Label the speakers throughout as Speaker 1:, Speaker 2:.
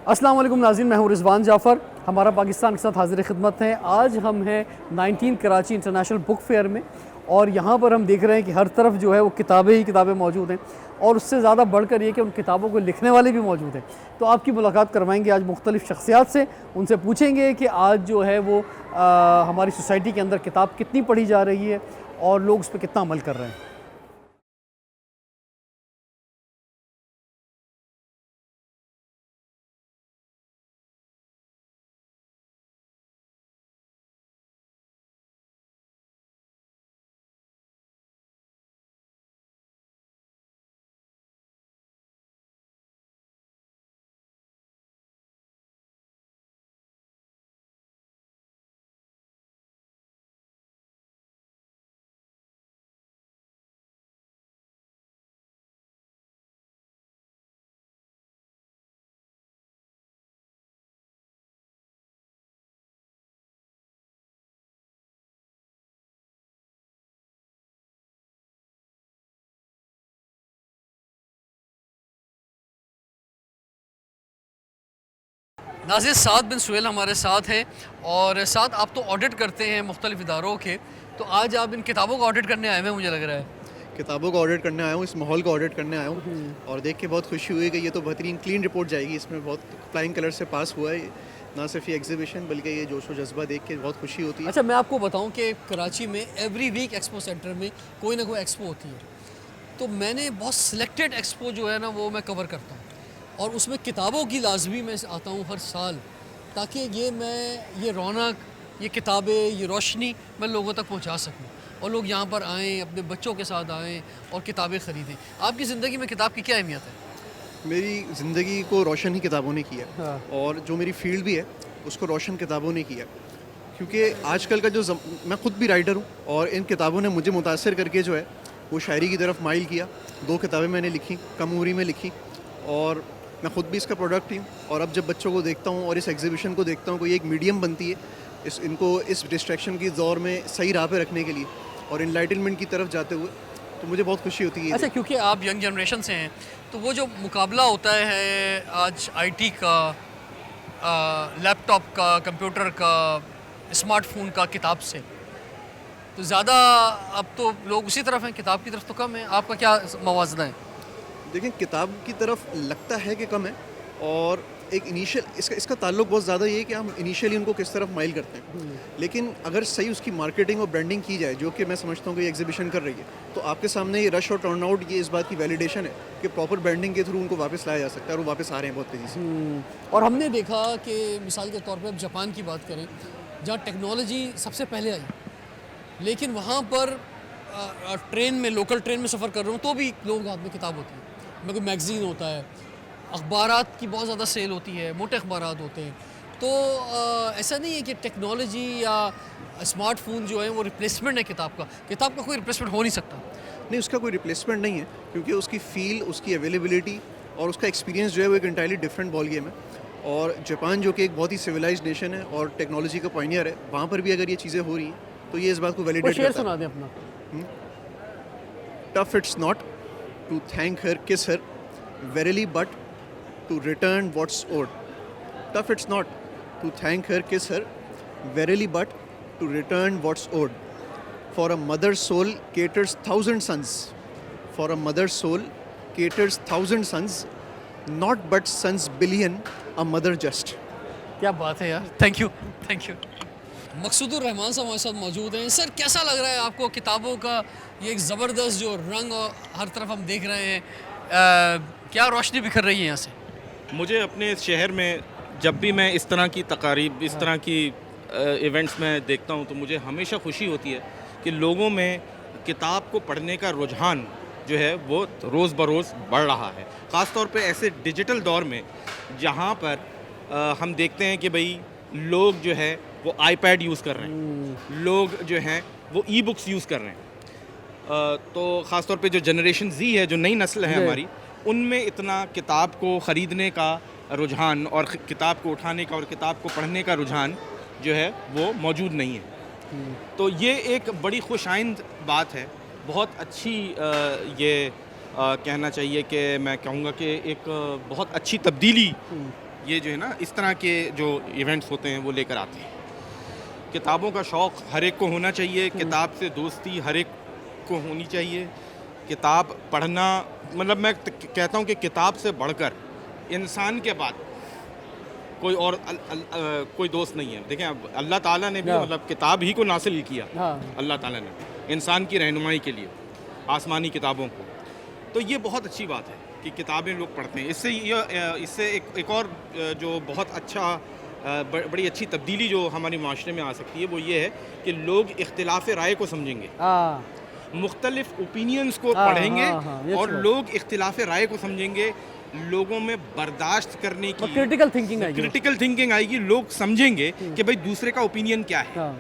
Speaker 1: السلام علیکم ناظرین، میں ہوں رضوان جعفر. ہمارا پاکستان کے ساتھ حاضر خدمت ہیں. آج ہم ہیں 19 کراچی انٹرنیشنل بک فیئر میں، اور یہاں پر ہم دیکھ رہے ہیں کہ ہر طرف جو ہے وہ کتابیں ہی کتابیں موجود ہیں، اور اس سے زیادہ بڑھ کر یہ کہ ان کتابوں کو لکھنے والے بھی موجود ہیں. تو آپ کی ملاقات کروائیں گے آج مختلف شخصیات سے. ان سے پوچھیں گے کہ آج جو ہے وہ ہماری سوسائٹی کے اندر کتاب کتنی پڑھی جا رہی ہے اور لوگ اس پہ کتنا عمل کر رہے ہیں. ناظر، سعد بن سہیل ہمارے ساتھ ہیں، اور سعد، آپ تو آڈٹ کرتے ہیں مختلف اداروں کے، تو آج آپ ان کتابوں کو آڈٹ کرنے آئے ہوئے ہیں. مجھے لگ رہا ہے
Speaker 2: کتابوں کو آڈٹ کرنے آیا ہوں، اس ماحول کو آڈٹ کرنے آیا ہوں، اور دیکھ کے بہت خوشی ہوئی کہ یہ تو بہترین کلین رپورٹ جائے گی. اس میں بہت فلائنگ کلر سے پاس ہوا ہے. نہ صرف یہ ایگزیبیشن بلکہ یہ جوش و جذبہ دیکھ کے بہت خوشی ہوتی ہے.
Speaker 1: اچھا، میں آپ کو بتاؤں کہ کراچی میں ایوری ویک ایکسپو سینٹر میں کوئی نہ کوئی ایکسپو ہوتی ہے، تو میں نے بہت سلیکٹڈ ایکسپو جو ہے نا وہ میں کور کرتا ہوں، اور اس میں کتابوں کی لازمی میں آتا ہوں ہر سال، تاکہ یہ رونق، یہ کتابیں، یہ روشنی میں لوگوں تک پہنچا سکوں، اور لوگ یہاں پر آئیں، اپنے بچوں کے ساتھ آئیں اور کتابیں خریدیں. آپ کی زندگی میں کتاب کی کیا اہمیت ہے؟
Speaker 2: میری زندگی کو روشن ہی کتابوں نے کیا، اور جو میری فیلڈ بھی ہے اس کو روشن کتابوں نے کیا. کیونکہ آج کل کا میں خود بھی رائٹر ہوں، اور ان کتابوں نے مجھے متاثر کر کے جو ہے وہ شاعری کی طرف مائل کیا. 2 کتابیں میں نے لکھی، کم عمری میں لکھی، اور میں خود بھی اس کا پروڈکٹ ہوں. اور اب جب بچوں کو دیکھتا ہوں اور اس ایگزیبیشن کو دیکھتا ہوں کہ یہ ایک میڈیم بنتی ہے ان کو اس ڈسٹریکشن کی دور میں صحیح راہ پہ رکھنے کے لیے اور انلائٹنمنٹ کی طرف جاتے ہوئے، تو مجھے بہت خوشی ہوتی ہے.
Speaker 1: اچھا، کیونکہ آپ ینگ جنریشن سے ہیں، تو وہ جو مقابلہ ہوتا ہے آج آئی ٹی کا، لیپ ٹاپ کا، کمپیوٹر کا، اسمارٹ فون کا کتاب سے، تو زیادہ اب تو لوگ اسی طرف ہیں، کتاب کی طرف تو کم ہے. آپ کا کیا موازنہ ہے؟
Speaker 2: دیکھیں، کتاب کی طرف لگتا ہے کہ کم ہے، اور ایک انیشیل اس کا تعلق بہت زیادہ یہ ہے کہ ہم انیشیلی ان کو کس طرف مائل کرتے ہیں. لیکن اگر صحیح اس کی مارکیٹنگ اور برانڈنگ کی جائے، جو کہ میں سمجھتا ہوں کہ یہ ایگزیبیشن کر رہی ہے، تو آپ کے سامنے یہ رش اور ٹرن آؤٹ یہ اس بات کی ویلیڈیشن ہے کہ پراپر برانڈنگ کے تھرو ان کو واپس لایا جا سکتا ہے، اور وہ واپس آ رہے ہیں بہت تیزی سے.
Speaker 1: اور ہم نے دیکھا کہ مثال کے طور پہ اب جاپان کی بات کریں، جہاں ٹیکنالوجی سب سے پہلے آئی، لیکن وہاں پر ٹرین میں، لوکل ٹرین میں سفر کر رہا ہوں تو بھی لوگوں کے ہاتھ میں کتاب ہوتی ہے. میں کوئی میگزین ہوتا ہے، اخبارات کی بہت زیادہ سیل ہوتی ہے، موٹے اخبارات ہوتے ہیں. تو ایسا نہیں ہے کہ ٹیکنالوجی یا اسمارٹ فون جو ہے وہ ریپلیسمنٹ ہے کتاب کا. کتاب کا کوئی ریپلیسمنٹ ہو نہیں سکتا.
Speaker 2: نہیں، اس کا کوئی ریپلیسمنٹ نہیں ہے، کیونکہ اس کی فیل، اس کی اویلیبلٹی اور اس کا ایکسپیرینس جو ہے وہ ایک انٹائرلی ڈفرینٹ بال گیم ہے. اور جاپان جو کہ ایک بہت ہی سویلائزڈ نیشن ہے اور ٹیکنالوجی کا پائنیئر ہے، وہاں پر بھی اگر یہ چیزیں ہو رہی ہیں تو یہ اس بات کو ویلیڈیٹ
Speaker 1: شعر
Speaker 2: کرتا ہے.
Speaker 1: سنا دیں اپنا.
Speaker 2: Tough it's not to thank her, kiss her, verily, but to return what's owed. Tough it's not to thank her, kiss her, verily, but to return what's owed. For a mother's soul caters 1,000 sons. For a mother's soul caters 1,000 sons, not but sons billion, a mother just.
Speaker 1: کیا بات ہے یار. Thank you, thank you. Maqsood ur-Rehman sahab ہمارے ساتھ موجود ہیں. سر، کیسا لگ رہا ہے آپ کو کتابوں کا یہ ایک زبردست جو رنگ اور ہر طرف ہم دیکھ رہے ہیں، کیا روشنی بکھر رہی ہے یہاں سے؟
Speaker 3: مجھے اپنے اس شہر میں جب بھی میں اس طرح کی تقاریب، اس طرح کی ایونٹس میں دیکھتا ہوں تو مجھے ہمیشہ خوشی ہوتی ہے کہ لوگوں میں کتاب کو پڑھنے کا رجحان جو ہے وہ روز بروز بڑھ رہا ہے. خاص طور پہ ایسے ڈیجیٹل دور میں جہاں پر ہم دیکھتے ہیں کہ بھئی لوگ جو ہے وہ آئی پیڈ یوز کر رہے ہیں، لوگ جو ہیں وہ ای بکس یوز کر رہے ہیں. تو خاص طور پہ جو جنریشن زی ہے، جو نئی نسل ہے ہماری، ان میں اتنا کتاب کو خریدنے کا رجحان اور کتاب کو اٹھانے کا اور کتاب کو پڑھنے کا رجحان جو ہے وہ موجود نہیں ہے. تو یہ ایک بڑی خوش آئند بات ہے. بہت اچھی یہ کہنا چاہیے کہ میں کہوں گا کہ ایک بہت اچھی تبدیلی یہ جو ہے نا اس طرح کے جو ایونٹس ہوتے ہیں وہ لے کر آتے ہیں. کتابوں کا شوق ہر ایک کو ہونا چاہیے, کتاب سے دوستی ہر ایک کو ہونی چاہیے. کتاب پڑھنا مطلب میں کہتا ہوں کہ کتاب سے بڑھ کر انسان کے بعد کوئی اور کوئی دوست نہیں ہے. دیکھیں اب اللہ تعالیٰ نے بھی مطلب کتاب ہی کو نازل کیا, اللہ تعالیٰ نے انسان کی رہنمائی کے لیے آسمانی کتابوں کو. تو یہ بہت اچھی بات ہے کہ کتابیں لوگ پڑھتے ہیں. اس سے ایک اور جو بہت اچھا بڑی اچھی تبدیلی جو ہمارے معاشرے میں آ سکتی ہے وہ یہ ہے کہ لوگ اختلاف رائے کو سمجھیں گے, مختلف اوپینینز کو پڑھیں گے اور لوگ اختلاف رائے کو سمجھیں گے. لوگوں میں برداشت کرنے کی کریٹیکل تھنکنگ آئے گی. لوگ سمجھیں گے کہ بھائی دوسرے کا اوپینین کیا ہے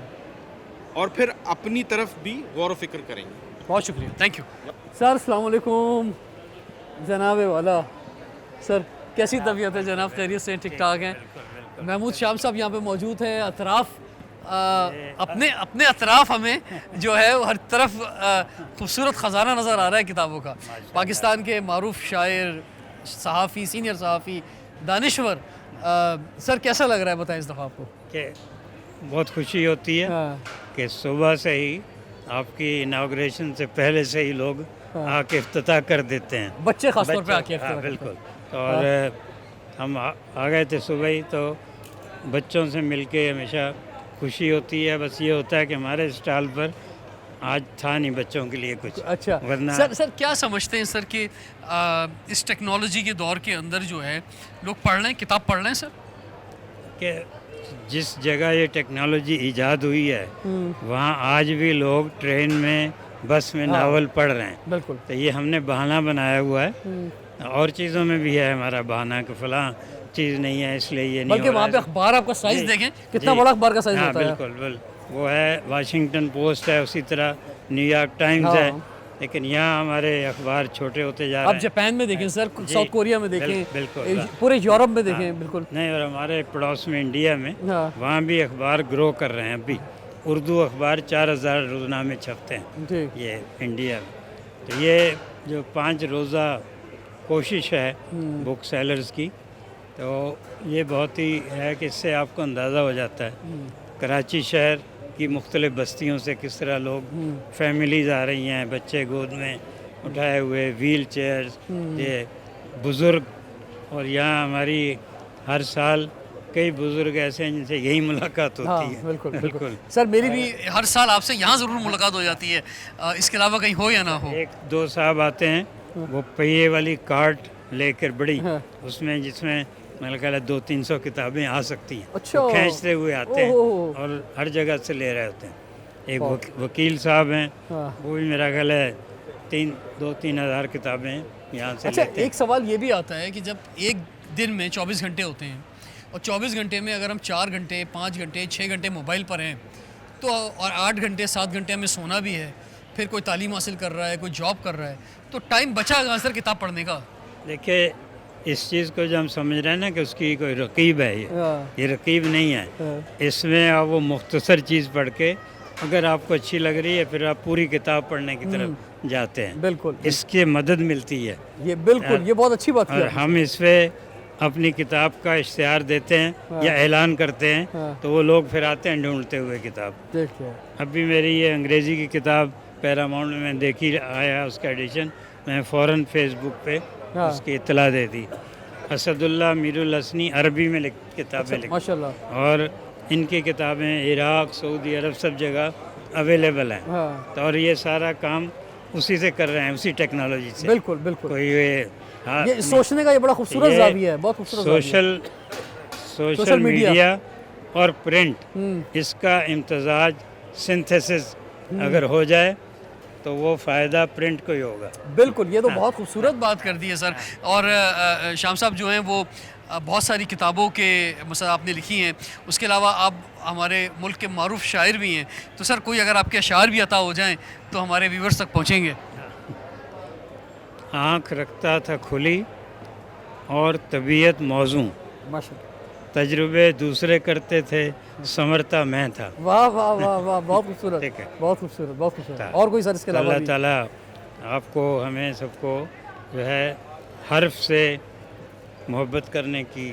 Speaker 3: اور پھر اپنی طرف بھی غور و فکر کریں گے.
Speaker 1: بہت شکریہ, تھینک یو سر. السلام علیکم جناب والا. سر کیسی طبیعت ہے جناب, خیریت سے ٹھیک ٹھاک ہیں؟ محمود شام صاحب یہاں پہ موجود ہیں. اطراف اپنے اطراف ہمیں جو ہے ہر طرف خوبصورت خزانہ نظر آ رہا ہے کتابوں کا. پاکستان کے معروف شاعر, صحافی, سینئر صحافی, دانشور. سر کیسا لگ رہا ہے بتائیں اس دفعہ آپ کو؟
Speaker 4: کہ بہت خوشی ہوتی ہے کہ صبح سے ہی آپ کی اناگریشن سے پہلے سے ہی لوگ آ کے افتتاح کر دیتے ہیں,
Speaker 1: بچے خاص طور پہ آ کے افتتاح.
Speaker 4: بالکل. اور ہم آ گئے تھے صبح ہی, تو بچوں سے مل کے ہمیشہ خوشی ہوتی ہے. بس یہ ہوتا ہے کہ ہمارے اسٹال پر آج تھا نہیں بچوں کے لیے کچھ.
Speaker 1: اچھا
Speaker 4: ورنہ
Speaker 1: سر کیا سمجھتے ہیں سر کہ اس ٹیکنالوجی کے دور کے اندر جو ہے لوگ پڑھ رہے ہیں, کتاب پڑھ رہے ہیں سر؟
Speaker 4: کہ جس جگہ یہ ٹیکنالوجی ایجاد ہوئی ہے وہاں آج بھی لوگ ٹرین میں, بس میں ناول پڑھ رہے ہیں.
Speaker 1: بالکل.
Speaker 4: تو یہ ہم نے بہانہ بنایا ہوا ہے. اور چیزوں میں بھی ہے ہمارا بہانہ کہ فلاں چیز نہیں ہے اس لیے یہ نہیں,
Speaker 1: بلکہ وہاں پہ اخبار آپ کا سائز دیکھیں کتنا بڑا اخبار کا سائز ہوتا ہے.
Speaker 4: بالکل وہ ہے واشنگٹن پوسٹ ہے, اسی طرح نیو یارک ٹائمز ہے. لیکن یہاں ہمارے اخبار چھوٹے ہوتے جا رہے ہیں.
Speaker 1: آپ جاپان میں دیکھیں سر, ساؤتھ کوریا میں دیکھیں,
Speaker 4: بالکل
Speaker 1: پورے یورپ میں دیکھیں. بالکل
Speaker 4: نہیں, اور ہمارے پڑوس میں انڈیا میں وہاں بھی اخبار گرو کر رہے ہیں. ابھی اردو اخبار 4000 روزنامے چھپتے ہیں یہ انڈیا میں. تو یہ جو 5 روزہ کوشش ہے بک سیلرز کی, تو یہ بہت ہی ہے کہ اس سے آپ کو اندازہ ہو جاتا ہے کراچی شہر کی مختلف بستیوں سے کس طرح لوگ فیملیز آ رہی ہیں, بچے گود میں اٹھائے ہوئے, ویل چیئرز, یہ بزرگ. اور یہاں ہماری ہر سال کئی بزرگ ایسے ہیں جن سے یہی ملاقات ہوتی ہے.
Speaker 1: بالکل سر, میری بھی ہر سال آپ سے یہاں ضرور ملاقات ہو جاتی ہے, اس کے علاوہ کہیں ہو یا نہ ہو.
Speaker 4: 1-2 صاحب آتے ہیں, وہ پہیے والی کارٹ لے کر بڑی, اس میں جس میں میرا خیال ہے 200-300 کتابیں آ سکتی ہیں.
Speaker 1: اچھا.
Speaker 4: کھینچتے ہوئے آتے ہیں اور ہر جگہ سے لے رہے ہوتے ہیں. ایک وکیل صاحب ہیں, وہ بھی میرا خیال ہے 2-3 ہزار کتابیں یہاں سے لیتے ہیں.
Speaker 1: ایک سوال یہ بھی آتا ہے کہ جب ایک دن میں 24 گھنٹے ہوتے ہیں اور 24 گھنٹے میں اگر ہم 4 گھنٹے 5 گھنٹے 6 گھنٹے موبائل پر ہیں تو, اور 8 گھنٹے 7 گھنٹے ہمیں سونا بھی ہے, پھر کوئی تعلیم حاصل کر رہا ہے, کوئی جاب کر رہا ہے, تو ٹائم بچا کہاں سر کتاب پڑھنے کا؟
Speaker 4: دیکھیے اس چیز کو جو ہم سمجھ رہے ہیں نا کہ اس کی کوئی رقیب ہے, یہ رقیب نہیں ہے. اس میں آپ وہ مختصر چیز پڑھ کے اگر آپ کو اچھی لگ رہی ہے پھر آپ پوری کتاب پڑھنے کی طرف جاتے ہیں.
Speaker 1: بالکل,
Speaker 4: اس کی مدد ملتی ہے.
Speaker 1: یہ بالکل, یہ بہت اچھی بات ہے.
Speaker 4: اور ہم اس پہ اپنی کتاب کا اشتہار دیتے ہیں یا اعلان کرتے ہیں تو وہ لوگ پھر آتے ہیں ڈھونڈتے ہوئے کتاب. ابھی میری یہ انگریزی کی کتاب پیراماؤنٹ میں دیکھی آیا, اس کا ایڈیشن میں فوراً فیس بک پہ اس کی اطلاع دے دی. اسد اللہ میر الحسنی عربی میں کتابیں لکھی
Speaker 1: ماشاء اللہ,
Speaker 4: اور ان کی کتابیں عراق, سعودی عرب سب جگہ اویلیبل ہیں. تو اور یہ سارا کام اسی سے کر رہے ہیں, اسی ٹیکنالوجی سے.
Speaker 1: بالکل
Speaker 4: کوئی
Speaker 1: یہ سوچنے کا یہ بڑا خوبصورت زاویہ ہے, بہت خوبصورت.
Speaker 4: سوشل میڈیا اور پرنٹ, اس کا امتزاج سنتھیسس اگر ہو جائے تو وہ فائدہ پرنٹ کو ہی ہوگا.
Speaker 1: بالکل, یہ تو بہت خوبصورت بات کر دی ہے سر. اور شام صاحب جو ہیں وہ بہت ساری کتابوں کے مثلا آپ نے لکھی ہیں, اس کے علاوہ آپ ہمارے ملک کے معروف شاعر بھی ہیں. تو سر کوئی اگر آپ کے اشعار بھی عطا ہو جائیں تو ہمارے ویورز تک پہنچیں گے.
Speaker 4: آنکھ رکھتا تھا کھلی اور طبیعت موزوں, تجربے دوسرے کرتے تھے سمرتا میں تھا.
Speaker 1: واہ واہ واہ واہ, بہت خوبصورت, بہت خوبصورت, بہت خوبصورت. اور کوئی سر اس کے علاوہ؟
Speaker 4: اللہ تعالیٰ آپ کو ہمیں سب کو جو ہے حرف سے محبت کرنے کی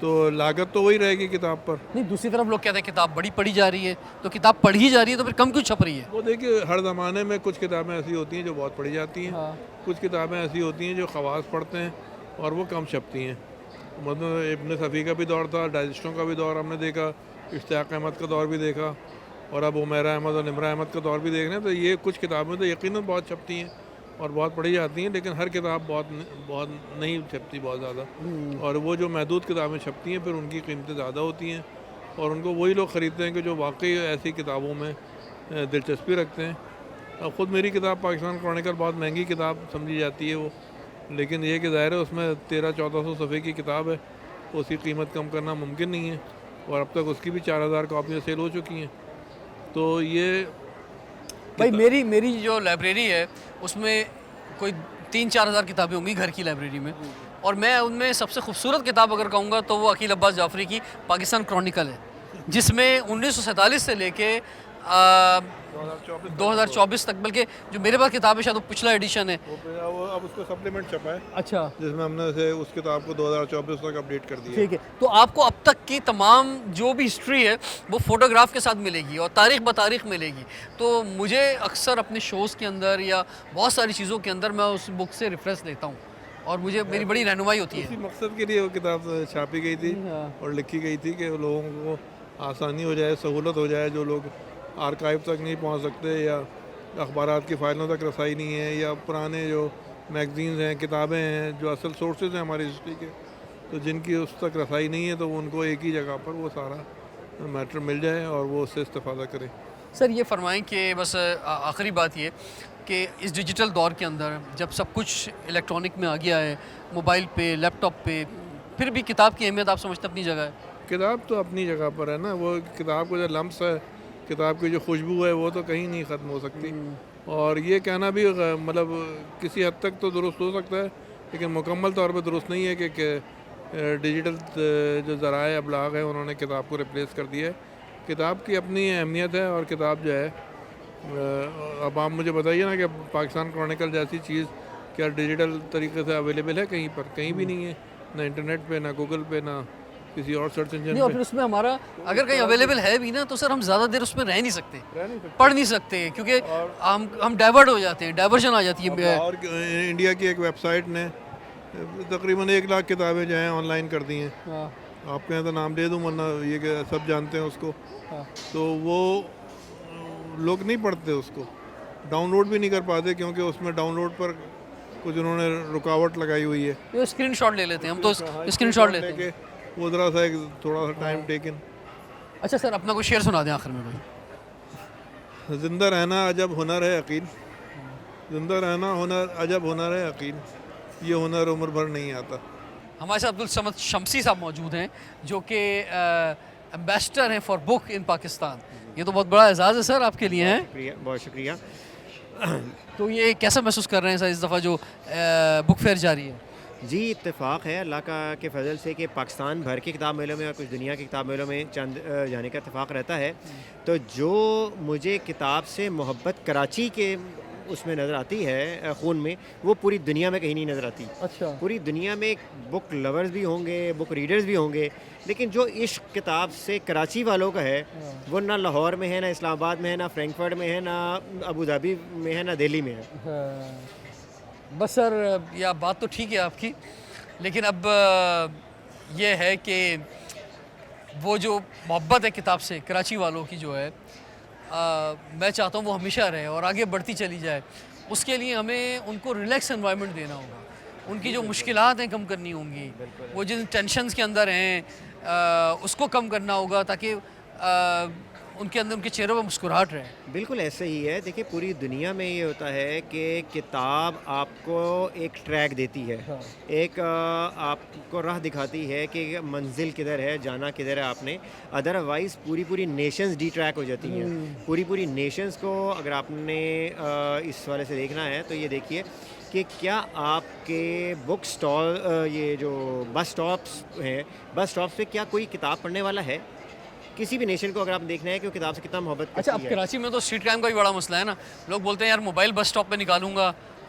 Speaker 5: تو لاگت تو وہی رہے گی کتاب پر.
Speaker 1: نہیں دوسری طرف لوگ کہتے ہیں کتاب بڑی پڑھی جا رہی ہے, تو کتاب پڑھی جا رہی ہے تو پھر کم کیوں چھپ رہی ہے؟
Speaker 5: وہ دیکھیے ہر زمانے میں کچھ کتابیں ایسی ہوتی ہیں جو بہت پڑھی جاتی ہیں, کچھ کتابیں ایسی ہوتی ہیں جو خواص پڑھتے ہیں اور وہ کم چھپتی ہیں. مطلب ابن صفی کا بھی دور تھا, ڈائجسٹوں کا بھی دور ہم نے دیکھا, اشتیاق احمد کا دور بھی دیکھا, اور اب عمیرہ احمد اور نمرہ احمد کا دور بھی دیکھ رہے ہیں. تو یہ کچھ کتابیں تو یقیناً بہت چھپتی ہیں اور بہت پڑھی جاتی ہیں, لیکن ہر کتاب بہت نہیں چھپتی بہت زیادہ. اور وہ جو محدود کتابیں چھپتی ہیں پھر ان کی قیمتیں زیادہ ہوتی ہیں, اور ان کو وہی لوگ خریدتے ہیں کہ جو واقعی ایسی کتابوں میں دلچسپی رکھتے ہیں. اب خود میری کتاب پاکستان کرونیکل بہت مہنگی کتاب سمجھی جاتی ہے وہ, لیکن یہ کہ ظاہر ہے اس میں 1300-1400 صفحے کی کتاب ہے, اس کی قیمت کم کرنا ممکن نہیں ہے, اور اب تک اس کی بھی 4000 کاپیاں سیل ہو چکی ہیں. تو یہ
Speaker 1: بھائی میری جو لائبریری ہے اس میں کوئی 3-4 ہزار کتابیں ہوں گی گھر کی لائبریری میں, اور میں ان میں سب سے خوبصورت کتاب اگر کہوں گا تو وہ عقیل عباس جعفری کی پاکستان کرونیکل ہے, جس میں 1947 سے لے کے 2024 تک, بلکہ جو میرے پاس کتاب ہے شاید وہ پچھلا ایڈیشن ہے.
Speaker 5: اب اس کو سپلیمنٹ چھپا ہے,
Speaker 1: اچھا,
Speaker 5: جس میں ہم نے اسے اس کتاب کو 2024 تک اپڈیٹ کر دیا.
Speaker 1: ٹھیک ہے. تو آپ کو اب تک کی تمام جو بھی ہسٹری ہے وہ فوٹوگراف کے ساتھ ملے گی اور تاریخ بتاریخ ملے گی. تو مجھے اکثر اپنے شوز کے اندر یا بہت ساری چیزوں کے اندر میں اس بک سے ریفرنس لیتا ہوں, اور مجھے میری بڑی رہنمائی ہوتی ہے.
Speaker 5: اسی مقصد کے لیے وہ کتاب چھاپی گئی تھی اور لکھی گئی تھی کہ لوگوں کو آسانی ہو جائے, سہولت ہو جائے. جو لوگ آرکائیو تک نہیں پہنچ سکتے یا اخبارات کی فائلوں تک رسائی نہیں ہے, یا پرانے جو میگزینز ہیں, کتابیں ہیں, جو اصل سورسز ہیں ہماری ہسٹری کے, تو جن کی اس تک رسائی نہیں ہے, تو ان کو ایک ہی جگہ پر وہ سارا میٹر مل جائے اور وہ اس سے استفادہ کریں.
Speaker 1: سر یہ فرمائیں کہ بس آخری بات یہ کہ اس ڈیجیٹل دور کے اندر جب سب کچھ الیکٹرانک میں آ گیا ہے, موبائل پہ, لیپ ٹاپ پہ, پھر بھی کتاب کی اہمیت آپ سمجھتے اپنی جگہ ہے؟
Speaker 5: کتاب تو اپنی جگہ پر ہے نا, وہ کتاب کو جو لمس ہے, کتاب کی جو خوشبو ہے, وہ تو کہیں نہیں ختم ہو سکتی. اور یہ کہنا بھی مطلب کسی حد تک تو درست ہو سکتا ہے, لیکن مکمل طور پہ درست نہیں ہے کہ ڈیجیٹل جو ذرائع ابلاغ ہیں انہوں نے کتاب کو ریپلیس کر دیا ہے. کتاب کی اپنی اہمیت ہے, اور کتاب جو ہے, اب آپ مجھے بتائیے نا کہ پاکستان کرونیکل جیسی چیز کیا ڈیجیٹل طریقے سے اویلیبل ہے کہیں پر؟ کہیں بھی نہیں ہے, نہ انٹرنیٹ پہ, نہ گوگل پہ, نہ کسی اور سرچ انجن
Speaker 1: نہیں, اور پھر اس میں ہمارا اگر کہیں اویلیبل ہے بھی نا تو سر ہم زیادہ دیر اس میں رہ نہیں سکتے, پڑھ نہیں سکتے, کیونکہ ہم ڈائیورٹ ہو جاتے ہیں, ڈائیورشن آ جاتی ہے.
Speaker 5: اور انڈیا کی ایک ویب سائٹ نے تقریباً 1 لاکھ کتابیں جو ہیں آن لائن کر دی ہیں. آپ کہیں تو نام دے دوں, ورنہ یہ کہ سب جانتے ہیں اس کو. تو وہ لوگ نہیں پڑھتے, اس کو ڈاؤن لوڈ بھی نہیں کر پاتے, کیونکہ اس میں ڈاؤن لوڈ پر کچھ انہوں نے رکاوٹ لگائی ہوئی ہے.
Speaker 1: اسکرین شاٹ لے لیتے ہیں ہم, تو اسکرین شاٹ لیتے ہیں,
Speaker 5: وہ ذرا سا ایک تھوڑا سا ٹائم ٹیکن.
Speaker 1: اچھا سر, اپنا کوئی شعر سنا دیں آخر میں کوئی.
Speaker 5: زندہ رہنا عجب ہنر ہے یقین, زندہ رہنا عجب ہنر ہے یقین, یہ ہنر عمر بھر نہیں آتا.
Speaker 1: ہمارے ساتھ عبدالصمد شمسی صاحب موجود ہیں جو کہ ایمبیسڈر ہیں فار بک ان پاکستان. یہ تو بہت بڑا اعزاز ہے سر آپ کے لیے. ہیں
Speaker 6: بہت شکریہ.
Speaker 1: تو یہ کیسا محسوس کر رہے ہیں سر اس دفعہ جو بک فیئر جاری ہے؟
Speaker 6: جی اتفاق ہے اللہ کا کے فضل سے کہ پاکستان بھر کے کتاب میلوں میں اور کچھ دنیا کے کتاب میلوں میں چند جانے کا اتفاق رہتا ہے. تو جو مجھے کتاب سے محبت کراچی کے اس میں نظر آتی ہے خون میں, وہ پوری دنیا میں کہیں نہیں نظر آتی.
Speaker 1: اچھا,
Speaker 6: پوری دنیا میں بک لورز بھی ہوں گے, بک ریڈرز بھی ہوں گے, لیکن جو عشق کتاب سے کراچی والوں کا ہے وہ نہ لاہور میں ہے, نہ اسلام آباد میں ہے, نہ فرینکفرٹ میں ہے, نہ ابو ظہبی میں ہے, نہ دہلی میں ہے.
Speaker 1: بس سر یہ بات تو ٹھیک ہے آپ کی, لیکن اب یہ ہے کہ وہ جو محبت ہے کتاب سے کراچی والوں کی جو ہے, میں چاہتا ہوں وہ ہمیشہ رہے اور آگے بڑھتی چلی جائے. اس کے لیے ہمیں ان کو ریلیکس انوائرمنٹ دینا ہوگا, ان کی جو مشکلات ہیں کم کرنی ہوں گی, وہ جن ٹینشنز کے اندر ہیں اس کو کم کرنا ہوگا تاکہ ان کے اندر ان کے چہروں پہ مسکراہٹ رہے.
Speaker 6: بالکل ایسے ہی ہے. دیکھیں پوری دنیا میں یہ ہوتا ہے کہ کتاب آپ کو ایک ٹریک دیتی ہے, ایک آپ کو راہ دکھاتی ہے کہ منزل کدھر ہے, جانا کدھر ہے آپ نے. ادروائز پوری نیشنز ڈی ٹریک ہو جاتی ہیں. پوری نیشنز کو اگر آپ نے اس والے سے دیکھنا ہے تو یہ دیکھیے کہ کیا آپ کے بک سٹال, یہ جو بس سٹاپس ہیں, بس سٹاپس پہ کیا کوئی کتاب پڑھنے والا ہے؟ کسی بھی نیشن کو اگر آپ دیکھنا ہے کہ وہ کتاب سے کتنا محبت کرتی ہے.
Speaker 1: اچھا, اب کراچی میں تو اسٹریٹ کرائم کا بھی بڑا مسئلہ ہے نا. لوگ بولتے ہیں یار موبائل بس سٹاپ پہ نکالوں گا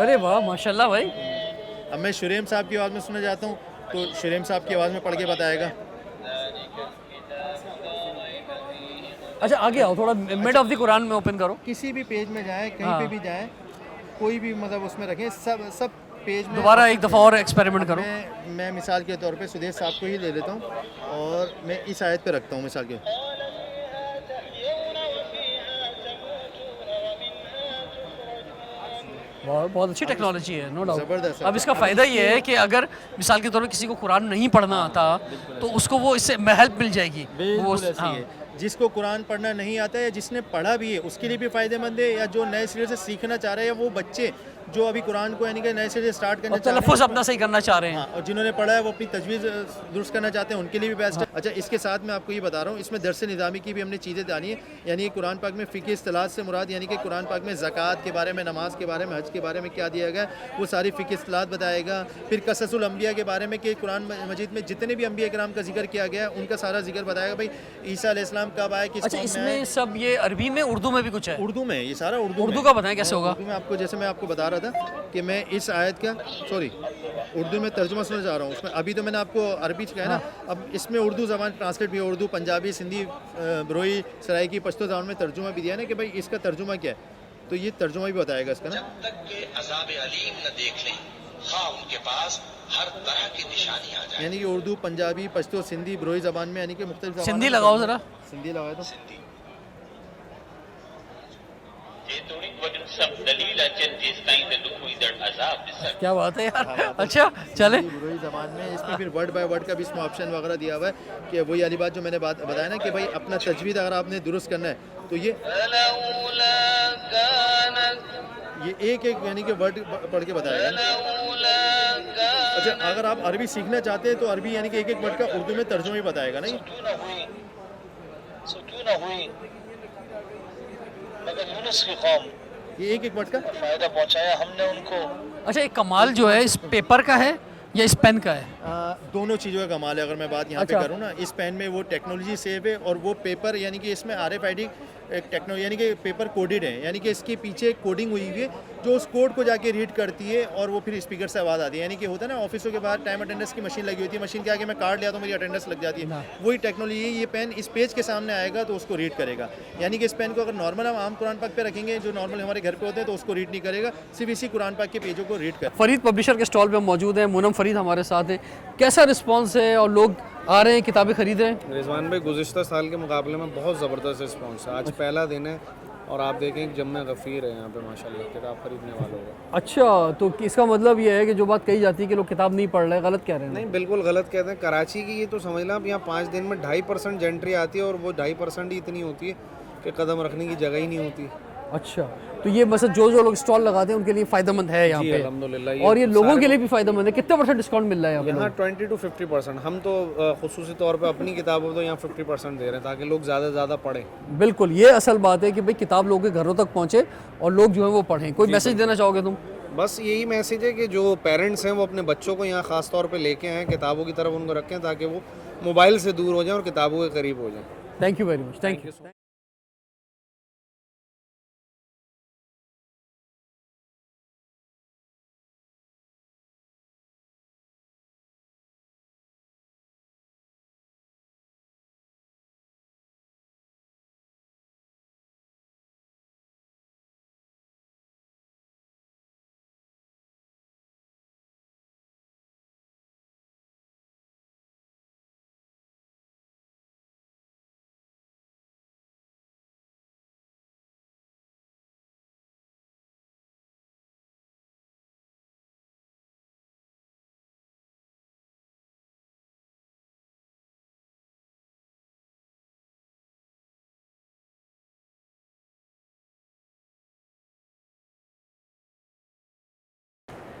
Speaker 1: ارے واہ ماشاءاللہ بھائی.
Speaker 7: اب میں شریم صاحب کی آواز میں سننا چاہتا ہوں تو شریم صاحب کی آواز میں پڑھ کے بتائے گا.
Speaker 1: اچھا آگے آؤ تھوڑا, مڈ آف دی قرآن میں اوپن کرو.
Speaker 7: کسی بھی پیج میں جائیں, کہیں پہ بھی جائیں, کوئی بھی مطلب اس میں رکھیں, سب پیج میں.
Speaker 1: دوبارہ ایک دفعہ اور ایکسپیریمنٹ کرو.
Speaker 7: میں مثال کے طور پہ سدیش صاحب کو ہی لے لیتا ہوں اور میں اس آیت پہ رکھتا ہوں مثال کے.
Speaker 1: بہت اچھی ٹیکنالوجی ہے, نو ڈاؤٹ.
Speaker 7: زبردست.
Speaker 1: اب اس کا فائدہ یہ ہے کہ اگر مثال کے طور پہ کسی کو قرآن نہیں پڑھنا آتا تو اس کو وہ اس سے ہیلپ مل جائے گی.
Speaker 7: جس کو قرآن پڑھنا نہیں آتا ہے یا جس نے پڑھا بھی ہے اس کے لیے بھی فائدہ مند ہے, یا جو نئے سرے سے سیکھنا چاہ رہے ہیں وہ بچے جو ابھی قرآن کو یعنی کہ نئے سرے سے سٹارٹ کرنا چاہ رہے ہیں,
Speaker 1: تلفظ اپنا صحیح کرنا چاہ رہے ہیں,
Speaker 7: اور جنہوں نے پڑھا ہے وہ اپنی تجویز درست کرنا چاہتے ہیں ان کے لیے بھی بیسٹ ہے. اچھا اس کے ساتھ میں آپ کو یہ بتا رہا ہوں, اس میں درس نظامی کی بھی ہم نے چیزیں جانی ہیں. یعنی قرآن پاک میں فقہ اصطلاحات سے مراد یعنی کہ قرآن پاک میں زکوٰۃ کے بارے میں, نماز کے بارے میں, حج کے بارے میں کیا دیا گیا ہے وہ ساری فقہ اصطلاحات بتائے گا. پھر قصص الانبیاء کے بارے میں کہ قرآن مجید میں جتنے بھی انبیاء کرام کا ذکر کیا گیا ہے ان کا سارا ذکر بتائے گا. بھائی عیسیٰ علیہ السلام کب آئے, کس
Speaker 1: اچھا
Speaker 7: قوم
Speaker 1: اس
Speaker 7: میں آئے.
Speaker 1: میں سب یہ عربی میں, اردو میں بھی کچھ ہے؟
Speaker 7: اردو میں, یہ سارا اردو
Speaker 1: اردو کا بتائیں کیسے ہوگا.
Speaker 7: اردو میں آپ کو, جیسے میں آپ کو بتا رہا تھا کہ میں اس آیت کا اردو میں ترجمہ سننا چاہ رہا ہوں. اس میں ابھی تو میں نے آپ کو عربی کہا ہے نا, اب اس میں اردو زبان ٹرانسلیٹ بھی ہے, اردو, پنجابی, سندھی, بروئی, سرائیکی, پشتو زبان میں ترجمہ بھی دیا نا کہ بھائی اس کا ترجمہ کیا ہے, تو یہ ترجمہ بھی بتائے گا اس کا نا.
Speaker 8: جب تک کہ عذاب علیم نہ دیکھ لیں خواہ ان کے پاس ہر طرح کی نشانی آ جائے.
Speaker 7: یعنی کہ اردو, پنجابی, پشتو, سندھی, بروئی زبان میں یعنی کہ مختلف زبان.
Speaker 1: سندھی لگاؤ ذرا.
Speaker 7: سندھی لگایا تو
Speaker 1: کیا بات ہے یار. اچھا چلے
Speaker 7: بروئی زبان میں اس میں پھر ورڈ بائی ورڈ کا بھی اس میں آپشن وغیرہ دیا ہوا ہے کہ وہی والی بات جو میں نے بتایا نا کہ بھائی اپنا تجوید اگر آپ نے درست کرنا ہے تو یہ ایک یعنی کہ ورڈ پڑھ کے بتایا گا. اچھا اگر آپ عربی سیکھنا چاہتے ہیں تو عربی یعنی کہ ایک ورڈ کا اردو میں ترجمہ بھی بتائے گا نا. یہ ایک ورڈ کا
Speaker 8: فائدہ پہنچایا ہم نے ان کو.
Speaker 1: اچھا ایک کمال جو ہے اس پیپر کا ہے یا اس پین کا ہے؟
Speaker 7: دونوں چیزوں کا کمال ہے. اگر میں بات یہاں پہ کروں نا, اس پین میں وہ ٹیکنالوجی سیو ہے اور وہ پیپر یعنی کہ اس میں RFID ٹیکنالوجی یعنی کہ پیپر کوڈڈ ہے, یعنی کہ اس کے پیچھے کوڈنگ ہوئی ہوئی ہے جو اس کوڈ کو جا کے ریڈ کرتی ہے اور وہ پھر اسپیکر سے آواز آتی ہے. یعنی کہ ہوتا ہے نا آفسوں کے بعد ٹائم اٹینڈنس کی مشین لگی ہوتی ہے, مشین کے آگے میں کارڈ لیا تو میری اٹینڈنس لگ جاتی ہے, وہی ٹیکنالوجی ہے. یہ پین اس پیج کے سامنے آئے گا تو اس کو ریڈ کرے گا. یعنی کہ اس پین کو اگر نارمل ہم عام قرآن پاک پہ رکھیں گے جو نارمل ہمارے گھر پہ ہوتے ہیں تو اس کو ریڈ نہیں کرے گا, صرف اسی قرآن پاک کے پیجوں کو ریڈ کرے.
Speaker 1: فرید پبلشر کے اسٹال پہ ہم موجود ہیں, مونم فرید ہمارے ساتھ ہیں. کیسا رسپانس ہے اور لوگ آ رہے ہیں کتابیں خرید رہے ہیں؟
Speaker 9: رضوان بھائی گزشتہ سال کے مقابلے میں بہت زبردست رسپانس ہے. آج پہلا دن ہے اور آپ دیکھیں کہ جمع غفیر ہے یہاں پہ ماشاءاللہ کتاب خریدنے والوں کا.
Speaker 1: اچھا تو اس کا مطلب یہ ہے کہ جو بات کہی جاتی ہے کہ لوگ کتاب نہیں پڑھ رہے, غلط کہہ رہے ہیں؟
Speaker 9: نہیں بالکل غلط کہتے ہیں. کراچی کی یہ تو سمجھ لیں آپ, یہاں 5 دن میں 2.5% جنٹری آتی ہے اور وہ 2.5% ہی اتنی ہوتی ہے کہ قدم رکھنے کی جگہ ہی نہیں ہوتی.
Speaker 1: اچھا تو یہ بس جو لوگ اسٹال لگاتے ہیں ان کے لیے فائدہ مند ہے یہاں
Speaker 9: جی
Speaker 1: پہ
Speaker 9: الحمدللہ.
Speaker 1: اور یہ لوگوں کے لیے بھی فائدہ مند ہے. کتنے % ڈسکاؤنٹ مل رہا ہے
Speaker 9: یہاں 20 to 50%. ہم تو خصوصی طور پہ اپنی کتابوں تو یہاں 50% دے رہے ہیں تاکہ لوگ زیادہ سے زیادہ پڑھیں.
Speaker 1: بالکل یہ اصل بات ہے کہ بھئی کتاب لوگوں کے گھروں تک پہنچے اور لوگ جو ہیں وہ پڑھیں. کوئی میسج دینا چاہو گے تم؟
Speaker 9: بس یہی میسج ہے کہ جو پیرنٹس ہیں وہ اپنے بچوں کو یہاں خاص طور پہ لے کے آئیں, کتابوں کی طرف ان کو رکھیں تاکہ وہ موبائل سے دور ہو جائیں اور کتابوں کے قریب ہو جائیں.
Speaker 1: Thank you very much. Thank you.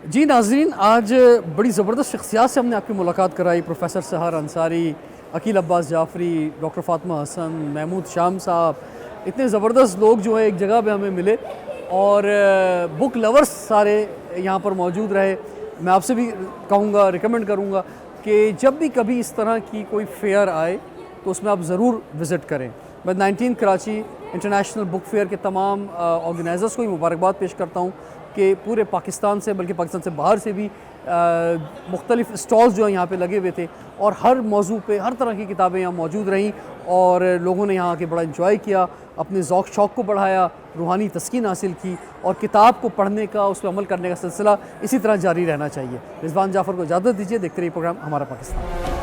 Speaker 1: جی ناظرین, آج بڑی زبردست شخصیات سے ہم نے آپ کی ملاقات کرائی. پروفیسر سحر انصاری, عقیل عباس جعفری, ڈاکٹر فاطمہ حسن, محمود شام صاحب, اتنے زبردست لوگ جو ہیں ایک جگہ پہ ہمیں ملے اور بک لورز سارے یہاں پر موجود رہے. میں آپ سے بھی کہوں گا, ریکمینڈ کروں گا کہ جب بھی کبھی اس طرح کی کوئی فیئر آئے تو اس میں آپ ضرور وزٹ کریں. میں 19 کراچی انٹرنیشنل بک فیئر کے تمام آرگنائزرز کو ہی مبارکباد پیش کرتا ہوں کہ پورے پاکستان سے بلکہ پاکستان سے باہر سے بھی مختلف اسٹالز جو ہیں یہاں پہ لگے ہوئے تھے اور ہر موضوع پہ ہر طرح کی کتابیں یہاں موجود رہیں اور لوگوں نے یہاں آ کے بڑا انجوائے کیا، اپنے ذوق شوق کو بڑھایا، روحانی تسکین حاصل کی، اور کتاب کو پڑھنے کا، اس پہ عمل کرنے کا سلسلہ اسی طرح جاری رہنا چاہیے۔ رضوان جعفر کو اجازت دیجیے، دیکھتے رہیے پروگرام ہمارا پاکستان۔